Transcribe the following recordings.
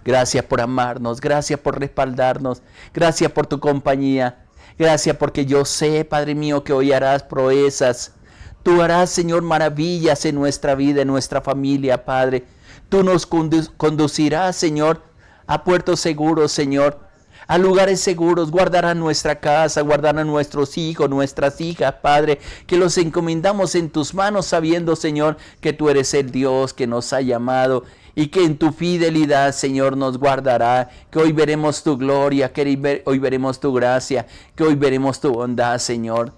Gracias por amarnos, gracias por respaldarnos, gracias por tu compañía. Gracias porque yo sé, Padre mío, que hoy harás proezas. Tú harás, Señor, maravillas en nuestra vida, en nuestra familia, Padre. Tú nos conducirás, Señor, a puertos seguros, Señor, a lugares seguros. Guardarás nuestra casa, guardarás nuestros hijos, nuestras hijas, Padre, que los encomendamos en tus manos, sabiendo, Señor, que tú eres el Dios que nos ha llamado y que en tu fidelidad, Señor, nos guardará, que hoy veremos tu gloria, que hoy veremos tu gracia, que hoy veremos tu bondad, Señor.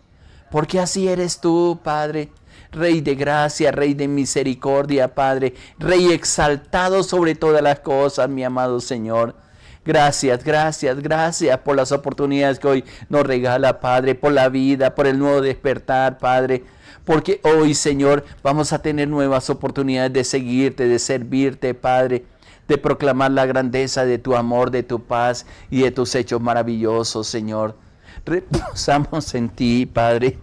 Porque así eres tú, Padre, Rey de gracia, Rey de misericordia, Padre, Rey exaltado sobre todas las cosas, mi amado Señor. Gracias, gracias, gracias por las oportunidades que hoy nos regala, Padre, por la vida, por el nuevo despertar, Padre. Porque hoy, Señor, vamos a tener nuevas oportunidades de seguirte, de servirte, Padre, de proclamar la grandeza de tu amor, de tu paz y de tus hechos maravillosos, Señor. Reposamos en ti, Padre.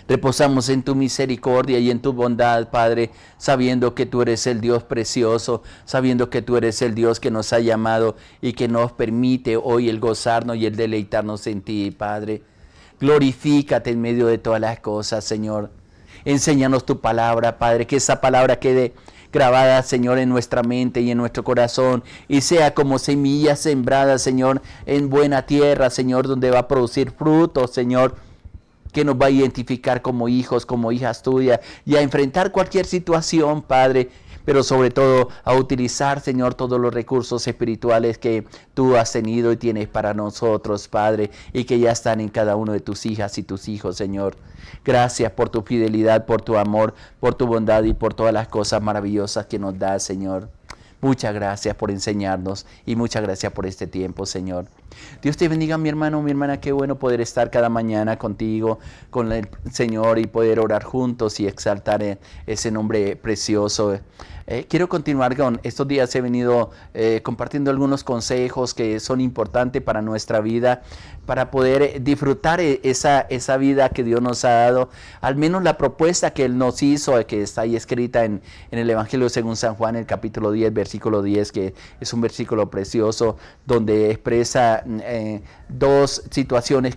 Reposamos en tu misericordia y en tu bondad, Padre, sabiendo que tú eres el Dios precioso, sabiendo que tú eres el Dios que nos ha llamado y que nos permite hoy el gozarnos y el deleitarnos en ti, Padre. Glorifícate en medio de todas las cosas, Señor. Enséñanos tu palabra, Padre, que esa palabra quede grabada, Señor, en nuestra mente y en nuestro corazón, y sea como semilla sembrada, Señor, en buena tierra, Señor, donde va a producir frutos, Señor, que nos va a identificar como hijos, como hijas tuyas, y a enfrentar cualquier situación, Padre, pero sobre todo a utilizar, Señor, todos los recursos espirituales que tú has tenido y tienes para nosotros, Padre, y que ya están en cada uno de tus hijas y tus hijos, Señor. Gracias por tu fidelidad, por tu amor, por tu bondad y por todas las cosas maravillosas que nos das, Señor. Muchas gracias por enseñarnos y muchas gracias por este tiempo, Señor. Dios te bendiga, mi hermano, mi hermana. Qué bueno poder estar cada mañana contigo, con el Señor, y poder orar juntos y exaltar ese nombre precioso. Quiero continuar con estos días. He venido compartiendo algunos consejos que son importantes para nuestra vida, para poder disfrutar esa vida que Dios nos ha dado. Al menos la propuesta que Él nos hizo, que está ahí escrita en el Evangelio según San Juan, el capítulo 10, versículo 10, que es un versículo precioso, donde expresa dos situaciones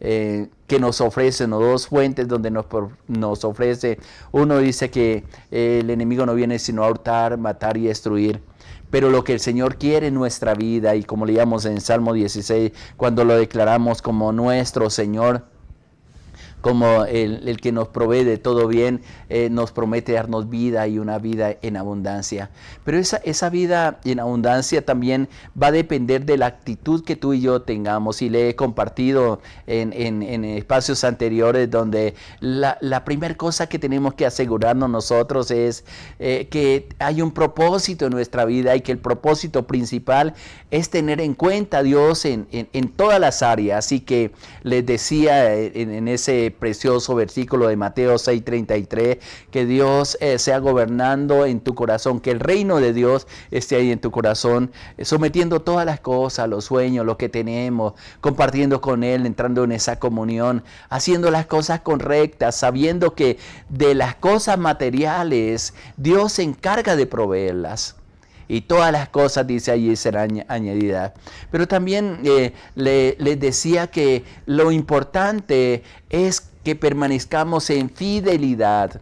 que nos ofrecen, o dos fuentes donde nos ofrece. Uno dice que el enemigo no viene sino a hurtar, matar y destruir. Pero lo que el Señor quiere en nuestra vida, y como leíamos en Salmo 16, cuando lo declaramos como nuestro Señor, como el que nos provee de todo bien, nos promete darnos vida y una vida en abundancia. Pero esa vida en abundancia también va a depender de la actitud que tú y yo tengamos. Y le he compartido en espacios anteriores donde la primera cosa que tenemos que asegurarnos nosotros es que hay un propósito en nuestra vida, y que el propósito principal es tener en cuenta a Dios en todas las áreas. Así que les decía en ese precioso versículo de Mateo 6:33, que Dios sea gobernando en tu corazón, que el reino de Dios esté ahí en tu corazón, sometiendo todas las cosas, los sueños, lo que tenemos, compartiendo con Él, entrando en esa comunión, haciendo las cosas correctas, sabiendo que de las cosas materiales Dios se encarga de proveerlas. Y todas las cosas, dice allí, serán añadidas. Pero también les decía que lo importante es que permanezcamos en fidelidad,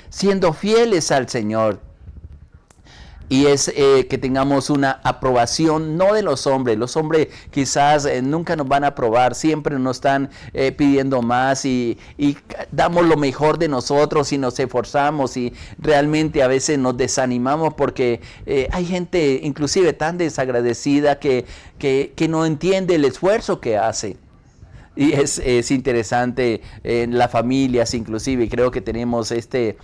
siendo fieles al Señor. Y es que tengamos una aprobación, no de los hombres. Los hombres quizás nunca nos van a aprobar, siempre nos están pidiendo más, y damos lo mejor de nosotros y nos esforzamos, y realmente a veces nos desanimamos porque hay gente inclusive tan desagradecida que no entiende el esfuerzo que hace. Y es interesante en las familias inclusive, y creo que tenemos este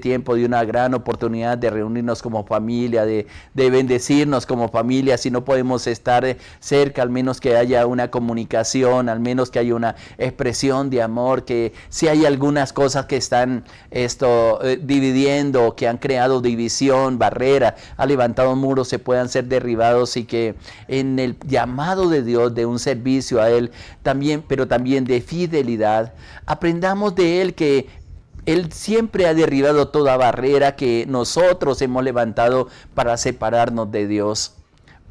tiempo de una gran oportunidad de reunirnos como familia, de bendecirnos como familia. Si no podemos estar cerca, al menos que haya una comunicación, al menos que haya una expresión de amor, que si hay algunas cosas que están dividiendo, que han creado división, barrera, ha levantado muros, se puedan ser derribados, y que en el llamado de Dios de un servicio a Él también, pero también de fidelidad, aprendamos de Él que Él siempre ha derribado toda barrera que nosotros hemos levantado para separarnos de Dios,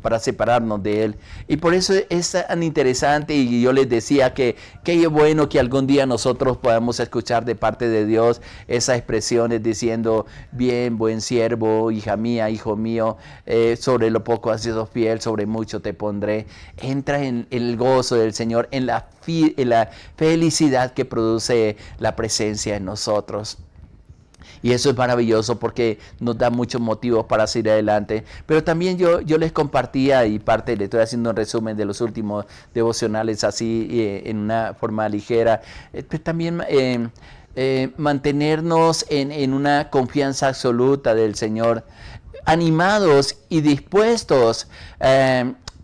para separarnos de Él. Y por eso es tan interesante, y yo les decía que es bueno que algún día nosotros podamos escuchar de parte de Dios esas expresiones diciendo: bien, buen siervo, hija mía, hijo mío, sobre lo poco has sido fiel, sobre mucho te pondré. Entra en el gozo del Señor, en la felicidad que produce la presencia en nosotros. Y eso es maravilloso porque nos da muchos motivos para seguir adelante. Pero también yo les compartía, y parte le estoy haciendo un resumen de los últimos devocionales así en una forma ligera, también mantenernos en una confianza absoluta del Señor, animados y dispuestos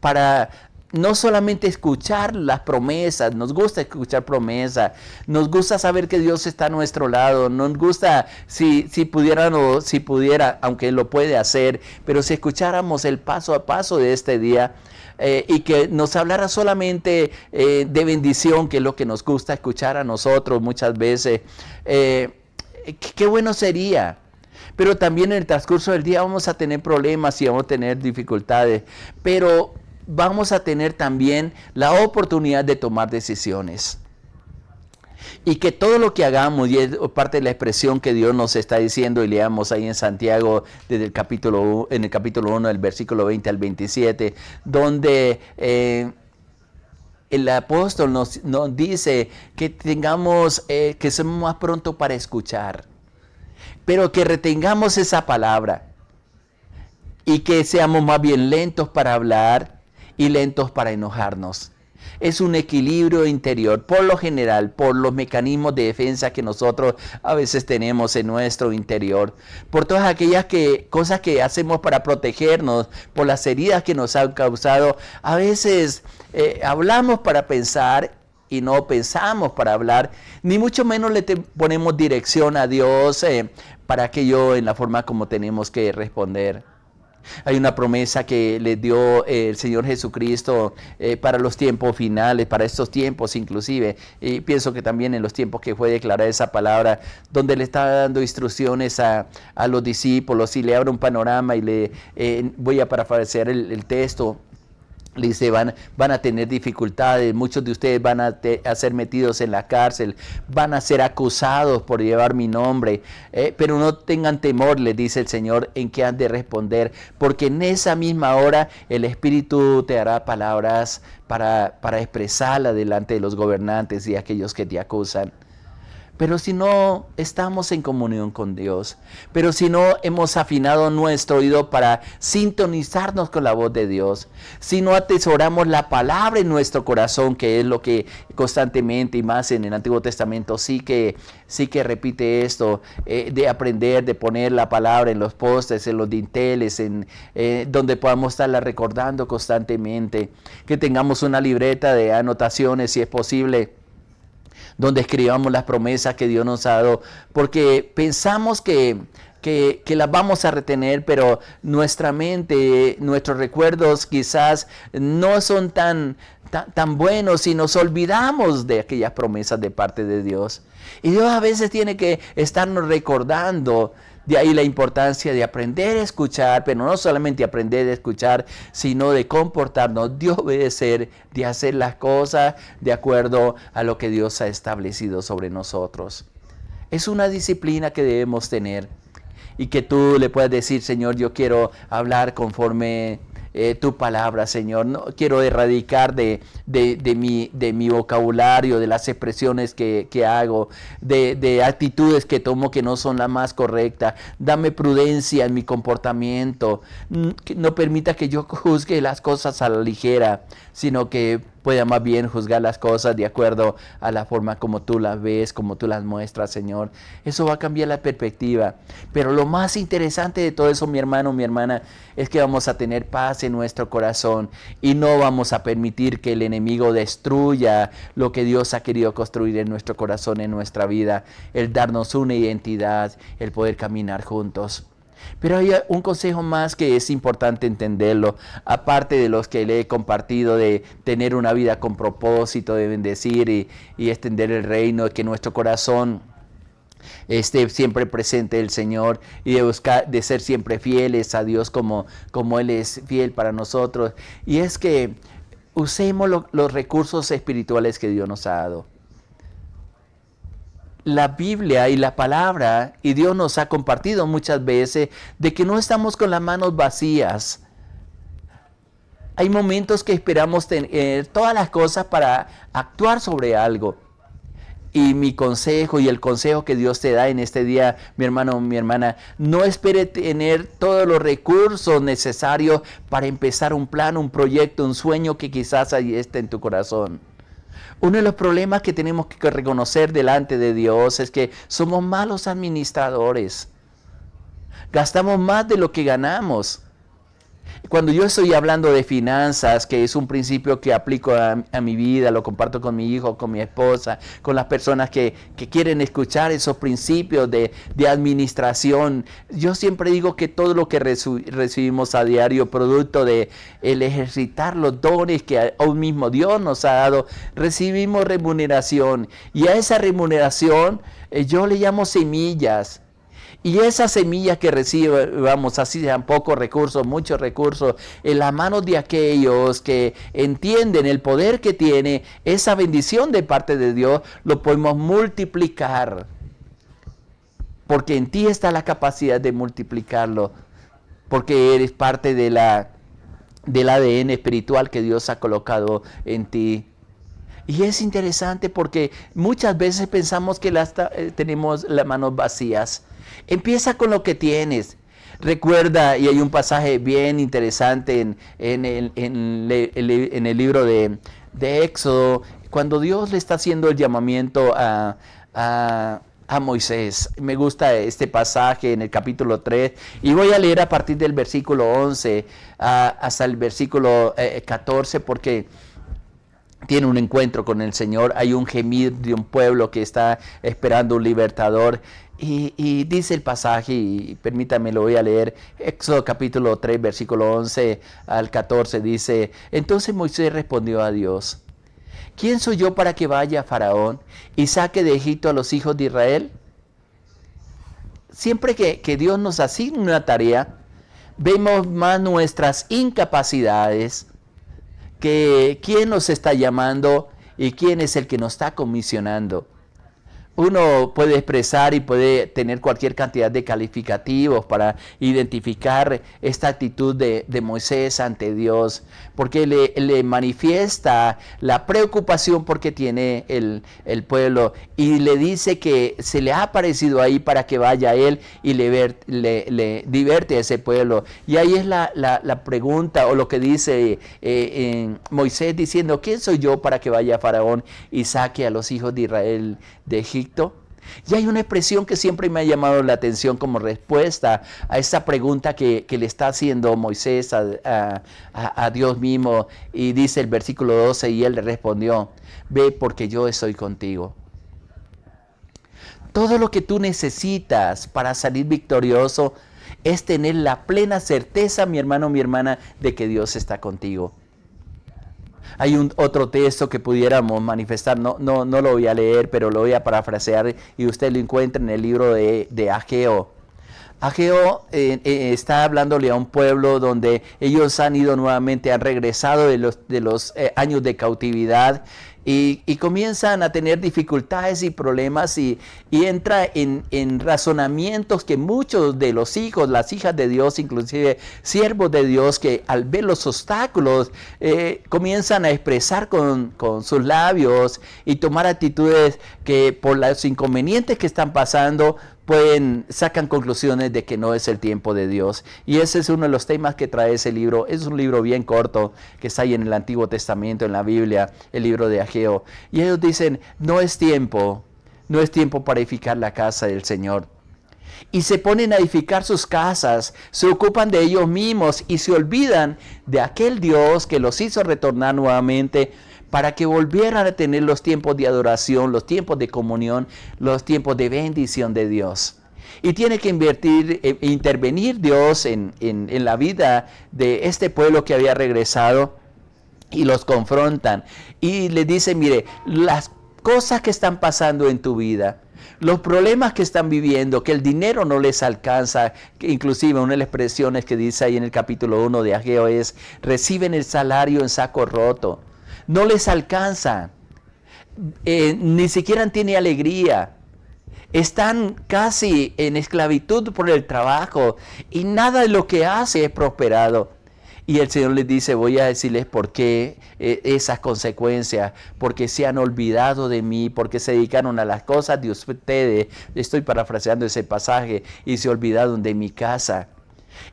para no solamente escuchar las promesas. Nos gusta escuchar promesas, nos gusta saber que Dios está a nuestro lado, nos gusta si pudiera, aunque Él lo puede hacer, pero si escucháramos el paso a paso de este día, y que nos hablara solamente de bendición, que es lo que nos gusta escuchar a nosotros muchas veces, qué bueno sería. Pero también en el transcurso del día vamos a tener problemas y vamos a tener dificultades, pero vamos a tener también la oportunidad de tomar decisiones. Y que todo lo que hagamos, y es parte de la expresión que Dios nos está diciendo, y leamos ahí en Santiago desde en el capítulo 1, del versículo 20 al 27, donde el apóstol nos dice que tengamos, que seamos más pronto para escuchar, pero que retengamos esa palabra, y que seamos más bien lentos para hablar y lentos para enojarnos. Es un equilibrio interior, por lo general, por los mecanismos de defensa que nosotros a veces tenemos en nuestro interior, por todas aquellas cosas que hacemos para protegernos, por las heridas que nos han causado. A veces hablamos para pensar y no pensamos para hablar, ni mucho menos le ponemos dirección a Dios para aquello en la forma como tenemos que responder. Hay una promesa que le dio el Señor Jesucristo para los tiempos finales, para estos tiempos inclusive, y pienso que también en los tiempos que fue declarada esa palabra, donde le está dando instrucciones a los discípulos, y le abre un panorama, y voy a parafrasear el texto. Le dice: van a tener dificultades, muchos de ustedes van a ser metidos en la cárcel, van a ser acusados por llevar mi nombre, pero no tengan temor, les dice el Señor, en qué han de responder, porque en esa misma hora el Espíritu te hará palabras para expresarla delante de los gobernantes y aquellos que te acusan. Pero si no estamos en comunión con Dios, pero si no hemos afinado nuestro oído para sintonizarnos con la voz de Dios, si no atesoramos la palabra en nuestro corazón, que es lo que constantemente, y más en el Antiguo Testamento, sí que repite esto, de aprender, de poner la palabra en los postes, en los dinteles, donde podamos estarla recordando constantemente, que tengamos una libreta de anotaciones, si es posible, donde escribamos las promesas que Dios nos ha dado, porque pensamos que las vamos a retener, pero nuestra mente, nuestros recuerdos quizás no son tan buenos, y nos olvidamos de aquellas promesas de parte de Dios. Y Dios a veces tiene que estarnos recordando. De ahí la importancia de aprender a escuchar, pero no solamente aprender a escuchar, sino de comportarnos, de obedecer, de hacer las cosas de acuerdo a lo que Dios ha establecido sobre nosotros. Es una disciplina que debemos tener, y que tú le puedas decir: Señor, yo quiero hablar conforme tu palabra, Señor. No quiero erradicar de mi vocabulario, de las expresiones que hago, de actitudes que tomo que no son las más correctas. Dame prudencia en mi comportamiento. No permita que yo juzgue las cosas a la ligera, sino que pueda más bien juzgar las cosas de acuerdo a la forma como tú las ves, como tú las muestras, Señor. Eso va a cambiar la perspectiva. Pero lo más interesante de todo eso, mi hermano, mi hermana, es que vamos a tener paz en nuestro corazón, y no vamos a permitir que el enemigo destruya lo que Dios ha querido construir en nuestro corazón, en nuestra vida, el darnos una identidad, el poder caminar juntos. Pero hay un consejo más que es importante entenderlo, aparte de los que le he compartido, de tener una vida con propósito, de bendecir y extender el reino, de que nuestro corazón esté siempre presente el Señor y de buscar, de ser siempre fieles a Dios como Él es fiel para nosotros. Y es que usemos los recursos espirituales que Dios nos ha dado. La Biblia y la palabra y Dios nos ha compartido muchas veces de que no estamos con las manos vacías. Hay momentos que esperamos tener todas las cosas para actuar sobre algo. Y mi consejo y el consejo que Dios te da en este día, mi hermano o mi hermana, no espere tener todos los recursos necesarios para empezar un plan, un proyecto, un sueño que quizás ahí esté en tu corazón. Uno de los problemas que tenemos que reconocer delante de Dios es que somos malos administradores. Gastamos más de lo que ganamos. Cuando yo estoy hablando de finanzas, que es un principio que aplico a mi vida, lo comparto con mi hijo, con mi esposa, con las personas que quieren escuchar esos principios de administración, yo siempre digo que todo lo que recibimos a diario, producto de el ejercitar los dones que aún mismo Dios nos ha dado, recibimos remuneración. Y a esa remuneración yo le llamo semillas. Y esas semillas que recibamos, así sean pocos recursos, muchos recursos, en las manos de aquellos que entienden el poder que tiene esa bendición de parte de Dios, lo podemos multiplicar. Porque en ti está la capacidad de multiplicarlo. Porque eres parte del ADN espiritual que Dios ha colocado en ti. Y es interesante porque muchas veces pensamos que tenemos las manos vacías. Empieza con lo que tienes. Recuerda, y hay un pasaje bien interesante en el libro de Éxodo, cuando Dios le está haciendo el llamamiento a Moisés. Me gusta este pasaje en el capítulo 3 y voy a leer a partir del versículo 11 hasta el versículo 14 porque tiene un encuentro con el Señor. Hay un gemir de un pueblo que está esperando un libertador. Y dice el pasaje, y permítame, lo voy a leer, Éxodo capítulo 3, versículo 11 al 14, dice: Entonces Moisés respondió a Dios: ¿Quién soy yo para que vaya a Faraón y saque de Egipto a los hijos de Israel? Siempre que Dios nos asigna una tarea, vemos más nuestras incapacidades que quién nos está llamando y quién es el que nos está comisionando. Uno puede expresar y puede tener cualquier cantidad de calificativos para identificar esta actitud de Moisés ante Dios, porque le manifiesta la preocupación porque tiene el pueblo y le dice que se le ha aparecido ahí para que vaya a él y le divierte a ese pueblo. Y ahí es la pregunta o lo que dice Moisés diciendo: ¿quién soy yo para que vaya a Faraón y saque a los hijos de Israel de Egipto? Y hay una expresión que siempre me ha llamado la atención como respuesta a esa pregunta que le está haciendo Moisés a Dios mismo. Y dice el versículo 12, y él le respondió: ve, porque yo estoy contigo. Todo lo que tú necesitas para salir victorioso es tener la plena certeza, mi hermano, mi hermana, de que Dios está contigo. Hay otro texto que pudiéramos manifestar, no lo voy a leer, pero lo voy a parafrasear y usted lo encuentra en el libro de Ageo. Ageo está hablándole a un pueblo donde ellos han ido nuevamente, han regresado de los años de cautividad y comienzan a tener dificultades y problemas y entra en razonamientos que muchos de los hijos, las hijas de Dios, inclusive siervos de Dios, que al ver los obstáculos comienzan a expresar con sus labios y tomar actitudes que por los inconvenientes que están pasando sacan conclusiones de que no es el tiempo de Dios. Y ese es uno de los temas que trae ese libro. Es un libro bien corto que está ahí en el Antiguo Testamento, en la Biblia, el libro de Ageo. Y ellos dicen: no es tiempo para edificar la casa del Señor. Y se ponen a edificar sus casas, se ocupan de ellos mismos y se olvidan de aquel Dios que los hizo retornar nuevamente para que volvieran a tener los tiempos de adoración, los tiempos de comunión, los tiempos de bendición de Dios. Y tiene que intervenir Dios en la vida de este pueblo que había regresado, y los confrontan. Y le dicen: mire, las cosas que están pasando en tu vida Los problemas que están viviendo, que el dinero no les alcanza, que inclusive una de las expresiones que dice ahí en el capítulo 1 de Ageo es, reciben el salario en saco roto, no les alcanza, ni siquiera tienen alegría, están casi en esclavitud por el trabajo y nada de lo que hace es prosperado. Y el Señor les dice, voy a decirles por qué esas consecuencias, porque se han olvidado de mí, porque se dedicaron a las cosas de ustedes, estoy parafraseando ese pasaje, y se olvidaron de mi casa.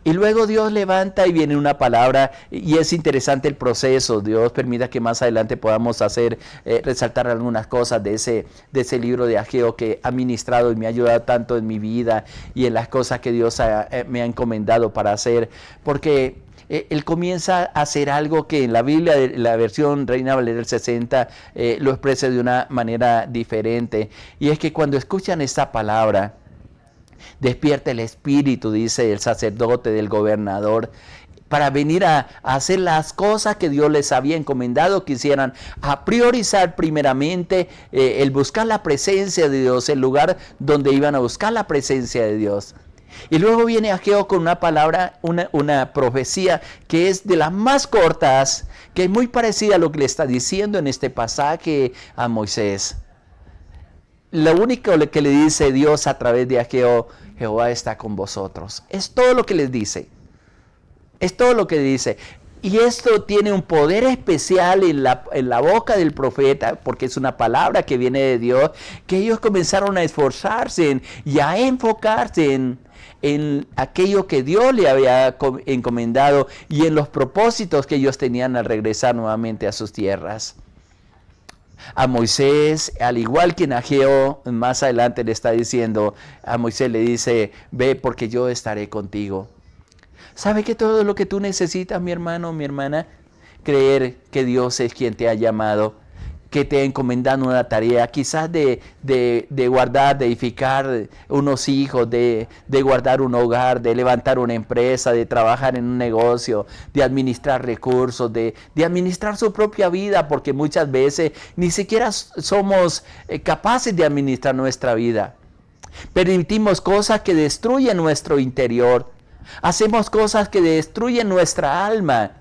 Y luego Dios levanta y viene una palabra, y es interesante el proceso. Dios permita que más adelante podamos resaltar algunas cosas de ese libro de Ageo que ha ministrado y me ha ayudado tanto en mi vida y en las cosas que Dios me ha encomendado para hacer, porque él comienza a hacer algo que en la Biblia, la versión Reina Valera del 60, lo expresa de una manera diferente. Y es que cuando escuchan esta palabra, despierta el espíritu, dice el sacerdote del gobernador, para venir a hacer las cosas que Dios les había encomendado que hicieran, a priorizar primeramente el buscar la presencia de Dios, el lugar donde iban a buscar la presencia de Dios. Y luego viene Ageo con una palabra, una profecía que es de las más cortas, que es muy parecida a lo que le está diciendo en este pasaje a Moisés. Lo único que le dice Dios a través de Ageo, Jehová está con vosotros. Es todo lo que les dice. Es todo lo que dice. Y esto tiene un poder especial en la boca del profeta, porque es una palabra que viene de Dios, que ellos comenzaron a esforzarse y a enfocarse en aquello que Dios le había encomendado y en los propósitos que ellos tenían al regresar nuevamente a sus tierras. A Moisés, al igual que en Ageo, más adelante le está diciendo, a Moisés le dice, ve porque yo estaré contigo. ¿Sabe que todo lo que tú necesitas, mi hermano, mi hermana? Creer que Dios es quien te ha llamado, que te ha encomendado una tarea, quizás de guardar, de edificar unos hijos, de guardar un hogar, de levantar una empresa, de trabajar en un negocio, de administrar recursos, de administrar su propia vida, porque muchas veces ni siquiera somos capaces de administrar nuestra vida. Permitimos cosas que destruyen nuestro interior, hacemos cosas que destruyen nuestra alma.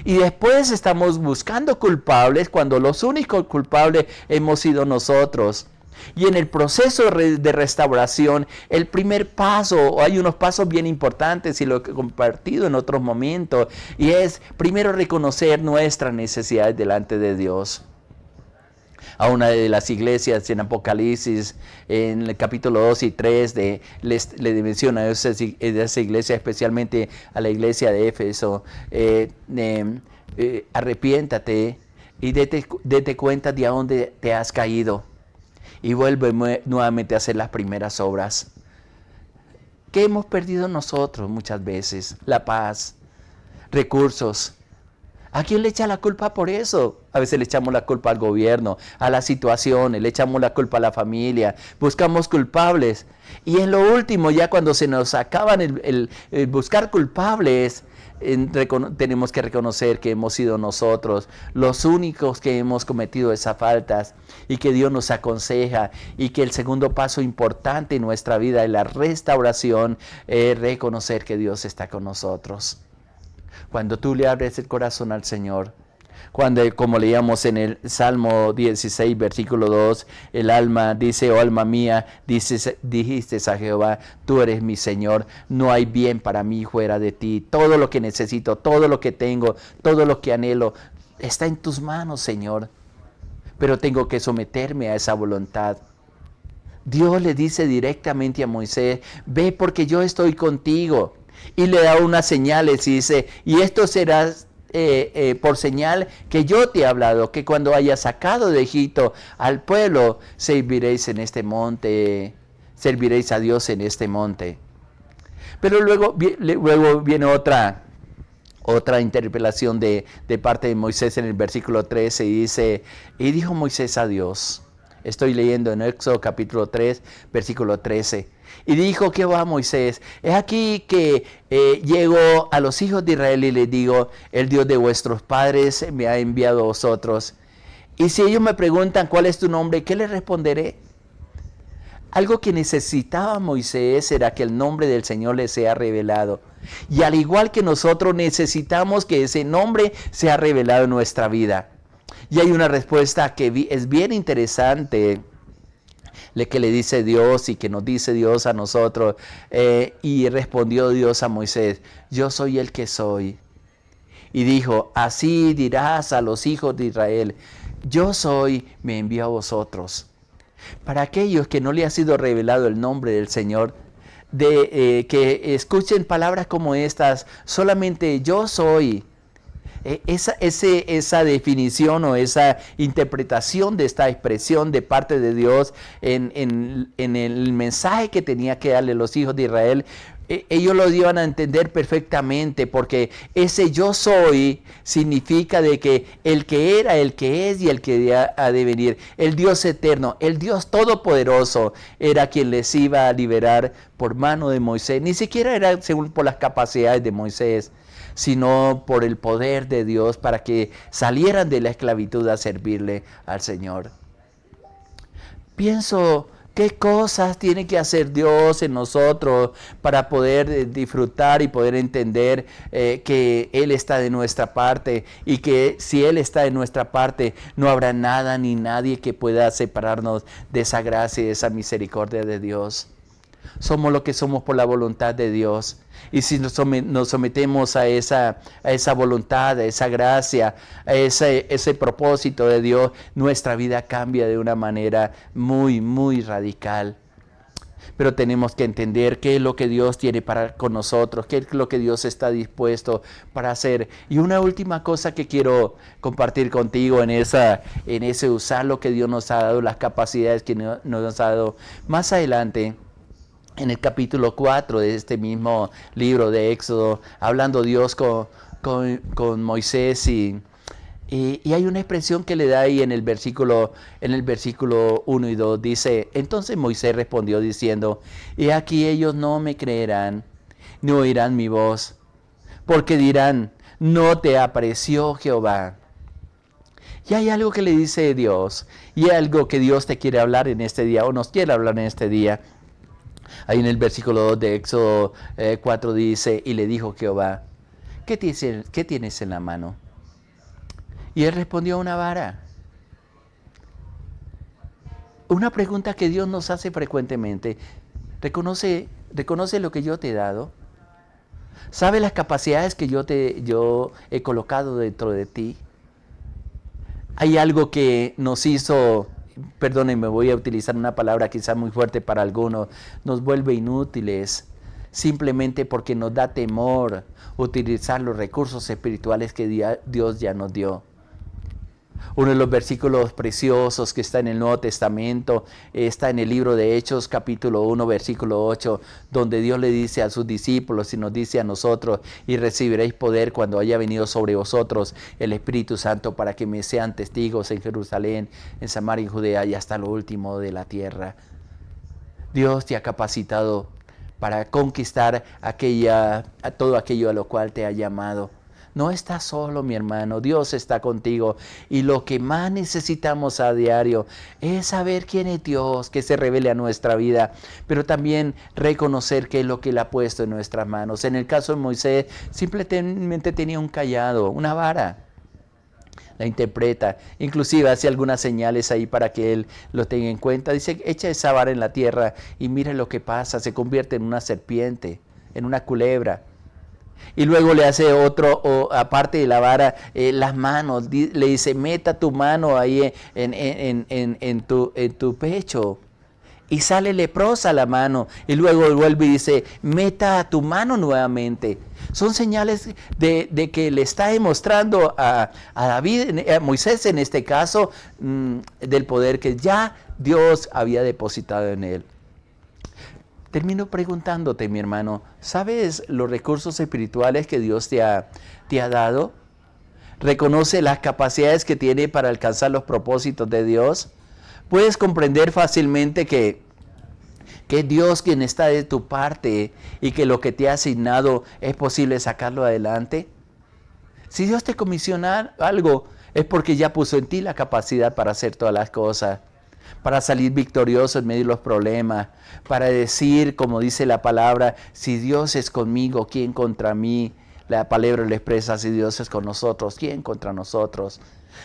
Y después estamos buscando culpables cuando los únicos culpables hemos sido nosotros. Y en el proceso de restauración, el primer paso, hay unos pasos bien importantes y lo he compartido en otros momentos, y es primero reconocer nuestras necesidades delante de Dios. A una de las iglesias en Apocalipsis, en el capítulo 2 y 3, le menciona a esa iglesia, especialmente a la iglesia de Éfeso, arrepiéntate y date cuenta de a dónde te has caído y vuelve nuevamente a hacer las primeras obras. ¿Qué hemos perdido nosotros muchas veces? La paz, recursos. ¿A quién le echa la culpa por eso? A veces le echamos la culpa al gobierno, a las situaciones, le echamos la culpa a la familia, buscamos culpables. Y en lo último, ya cuando se nos acaban el buscar culpables, tenemos que reconocer que hemos sido nosotros los únicos que hemos cometido esas faltas y que Dios nos aconseja y que el segundo paso importante en nuestra vida es la restauración, es reconocer que Dios está con nosotros. Cuando tú le abres el corazón al Señor, cuando, como leíamos en el Salmo 16, versículo 2, el alma dice, oh alma mía, dijiste a Jehová, tú eres mi Señor, no hay bien para mí fuera de ti. Todo lo que necesito, todo lo que tengo, todo lo que anhelo, está en tus manos, Señor. Pero tengo que someterme a esa voluntad. Dios le dice directamente a Moisés, ve porque yo estoy contigo. Y le da unas señales y dice, y esto será por señal que yo te he hablado, que cuando hayas sacado de Egipto al pueblo, serviréis en este monte, serviréis a Dios en este monte. Pero luego viene otra interpelación de parte de Moisés en el versículo 13 y dice, y dijo Moisés a Dios, estoy leyendo en Éxodo capítulo 3, versículo 13. Y dijo Jehová a Moisés, he aquí que llego a los hijos de Israel y les digo, el Dios de vuestros padres me ha enviado a vosotros. Y si ellos me preguntan cuál es tu nombre, ¿qué les responderé? Algo que necesitaba Moisés era que el nombre del Señor le sea revelado. Y al igual que nosotros necesitamos que ese nombre sea revelado en nuestra vida. Y hay una respuesta que es bien interesante, que le dice Dios y que nos dice Dios a nosotros. Y respondió Dios a Moisés: yo soy el que soy. Y dijo: así dirás a los hijos de Israel: yo soy, me envío a vosotros. Para aquellos que no le ha sido revelado el nombre del Señor, que escuchen palabras como estas: solamente yo soy. Esa definición o esa interpretación de esta expresión de parte de Dios en el mensaje que tenía que darle los hijos de Israel, ellos lo iban a entender perfectamente, porque ese yo soy significa de que el que era, el que es y el que ha de venir, el Dios eterno, el Dios todopoderoso, era quien les iba a liberar por mano de Moisés. Ni siquiera era según por las capacidades de Moisés, sino por el poder de Dios, para que salieran de la esclavitud a servirle al Señor. Pienso, ¿qué cosas tiene que hacer Dios en nosotros para poder disfrutar y poder entender que Él está de nuestra parte, y que si Él está de nuestra parte, no habrá nada ni nadie que pueda separarnos de esa gracia y de esa misericordia de Dios? Somos lo que somos por la voluntad de Dios. Y si nos sometemos a esa voluntad, a esa gracia, a ese propósito de Dios, nuestra vida cambia de una manera muy, muy radical. Pero tenemos que entender qué es lo que Dios tiene con nosotros, qué es lo que Dios está dispuesto para hacer. Y una última cosa que quiero compartir contigo en ese usar lo que Dios nos ha dado, las capacidades que nos ha dado. Más adelante, en el capítulo 4 de este mismo libro de Éxodo, hablando Dios con Moisés, y hay una expresión que le da ahí en el versículo 1 y 2, dice: entonces Moisés respondió diciendo: he aquí ellos no me creerán, ni oirán mi voz, porque dirán: no te apareció Jehová. Y hay algo que le dice Dios, y algo que Dios te quiere hablar en este día, o nos quiere hablar en este día. Ahí en el versículo 2 de Éxodo 4 dice: y le dijo Jehová: ¿qué tienes en la mano? Y él respondió: una vara. Una pregunta que Dios nos hace frecuentemente: ¿reconoce lo que yo te he dado? ¿Sabe las capacidades que yo he colocado dentro de ti? Hay algo que nos hizo, perdónenme, voy a utilizar una palabra quizás muy fuerte para algunos, nos vuelve inútiles, simplemente porque nos da temor utilizar los recursos espirituales que Dios ya nos dio. Uno de los versículos preciosos que está en el Nuevo Testamento está en el libro de Hechos, capítulo 1, versículo 8, donde Dios le dice a sus discípulos y nos dice a nosotros: y recibiréis poder cuando haya venido sobre vosotros el Espíritu Santo, para que me sean testigos en Jerusalén, en Samaria, en Judea y hasta lo último de la tierra. Dios te ha capacitado para conquistar a todo aquello a lo cual te ha llamado. No estás solo, mi hermano, Dios está contigo, y lo que más necesitamos a diario es saber quién es Dios, que se revele a nuestra vida, pero también reconocer qué es lo que Él ha puesto en nuestras manos. En el caso de Moisés, simplemente tenía un cayado, una vara. La interpreta, inclusive hace algunas señales ahí para que él lo tenga en cuenta. Dice: echa esa vara en la tierra y mira lo que pasa, se convierte en una serpiente, en una culebra. Y luego le hace aparte de la vara, las manos, le dice: meta tu mano ahí en tu pecho. Y sale leprosa la mano, y luego vuelve y dice: meta tu mano nuevamente. Son señales de que le está demostrando a David, a Moisés en este caso, del poder que ya Dios había depositado en él. Termino preguntándote, mi hermano, ¿sabes los recursos espirituales que Dios te ha dado? ¿Reconoce las capacidades que tiene para alcanzar los propósitos de Dios? ¿Puedes comprender fácilmente que es Dios quien está de tu parte y que lo que te ha asignado es posible sacarlo adelante? Si Dios te comisiona algo, es porque ya puso en ti la capacidad para hacer todas las cosas. para salir victorioso en medio de los problemas, para decir, como dice la palabra, si Dios es conmigo, ¿quién contra mí? La palabra le expresa, si Dios es con nosotros, ¿quién contra nosotros?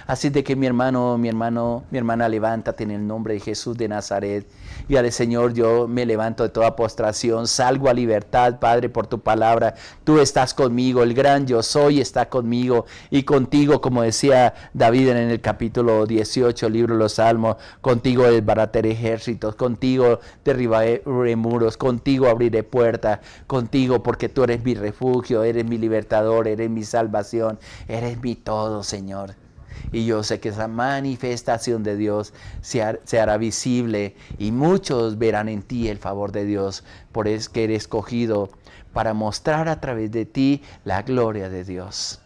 Así de que mi hermana, levántate en el nombre de Jesús de Nazaret. Y al Señor, yo me levanto de toda postración, salgo a libertad, Padre, por tu palabra. Tú estás conmigo, el gran yo soy está conmigo y contigo, como decía David en el capítulo 18, libro de los Salmos, contigo desbarataré ejércitos, contigo derribaré muros, contigo abriré puertas, contigo porque tú eres mi refugio, eres mi libertador, eres mi salvación, eres mi todo, Señor. Y yo sé que esa manifestación de Dios se hará visible y muchos verán en ti el favor de Dios, por eso que eres escogido para mostrar a través de ti la gloria de Dios.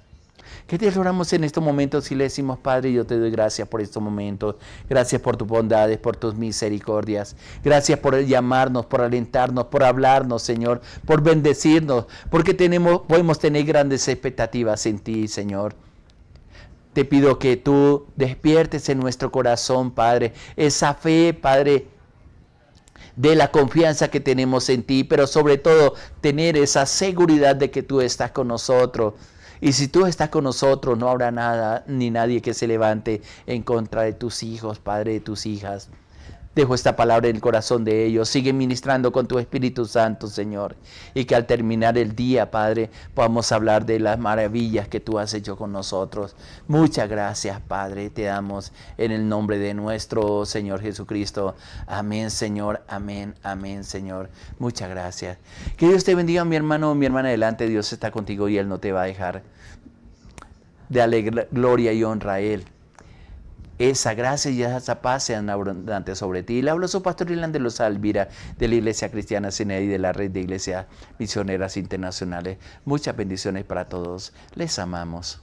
Que te adoramos en estos momentos y le decimos, Padre, yo te doy gracias por estos momentos. Gracias por tus bondades, por tus misericordias. Gracias por llamarnos, por alentarnos, por hablarnos, Señor, por bendecirnos, porque podemos tener grandes expectativas en ti, Señor. Te pido que tú despiertes en nuestro corazón, Padre, esa fe, Padre, de la confianza que tenemos en ti, pero sobre todo tener esa seguridad de que tú estás con nosotros. Y si tú estás con nosotros, no habrá nada ni nadie que se levante en contra de tus hijos, Padre, de tus hijas. Dejo esta palabra en el corazón de ellos. Sigue ministrando con tu Espíritu Santo, Señor. Y que al terminar el día, Padre, podamos hablar de las maravillas que tú has hecho con nosotros. Muchas gracias, Padre. Te damos en el nombre de nuestro Señor Jesucristo. Amén, Señor. Amén, amén, Señor. Muchas gracias. Que Dios te bendiga, mi hermano, mi hermana. Adelante, Dios está contigo y Él no te va a dejar. Dale gloria y honra a Él. Esa gracia y esa paz sean abundantes sobre ti. Le hablo su pastor Irlande Los Alvira, de la Iglesia Cristiana Sinaí, de la Red de Iglesias Misioneras Internacionales. Muchas bendiciones para todos. Les amamos.